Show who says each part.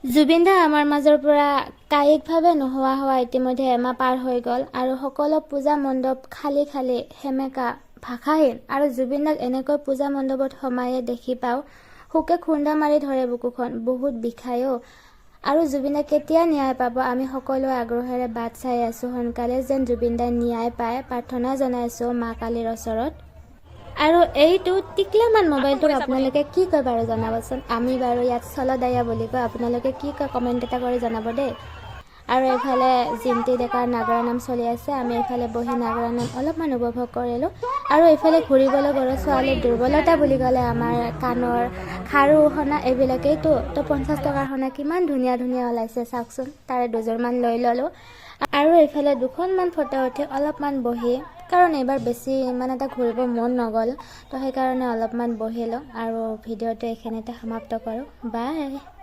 Speaker 1: জুবিন দা আমাৰ মাজৰ পৰা কায়িকভাৱে নোহোৱা হোৱা ইতিমধ্যে এমাহ পাৰ হৈ গ'ল আৰু সকলো পূজা মণ্ডপ খালী খালী সেমেকা ভাষাহীন আৰু জুবিন দাক এনেকৈ পূজা মণ্ডপত সোমায়ে দেখি পাওঁ শোকে খুন্দা মাৰি ধৰে বুকুখন বহুত বিষায়ও আৰু জুবিন দা কেতিয়া ন্যায় পাব আমি সকলোৱে আগ্ৰহেৰে বাট চাই আছো সোনকালে যেন জুবিন দাই ন্যায় পায় প্ৰাৰ্থনা জনাইছো মা কালীৰ ওচৰত আৰু এইটো টিকলামান মোবাইলটো আপোনালোকে কি কয় বাৰু জনাবচোন আমি বাৰু ইয়াত চলদায়া বুলি কয় আপোনালোকে কি কয় কমেণ্ট এটা কৰি জনাব দেই আৰু এইফালে জিন্তি ডেকাৰ নাগৰা নাম চলি আছে আমি এইফালে বহি নাগৰা নাম অলপমান উপভোগ কৰিলোঁ আৰু এইফালে ঘূৰিবলৈ গ'লে ছোৱালীৰ দুৰ্বলতা বুলি ক'লে আমাৰ কাণৰ খাৰু সনা এইবিলাকেইতো তো 50 টকাৰ সনা কিমান ধুনীয়া ধুনীয়া ওলাইছে চাওকচোন তাৰে দুযোৰমান লৈ ল'লোঁ আৰু এইফালে দুখনমান ফটো উঠি অলপমান বহি কাৰণ এইবাৰ বেছি ইমান এটা ঘূৰিব মন নগ'ল তো সেইকাৰণে অলপমান বহিলোঁ আৰু ভিডিঅ'টো এইখিনিতে সমাপ্ত কৰোঁ বাই।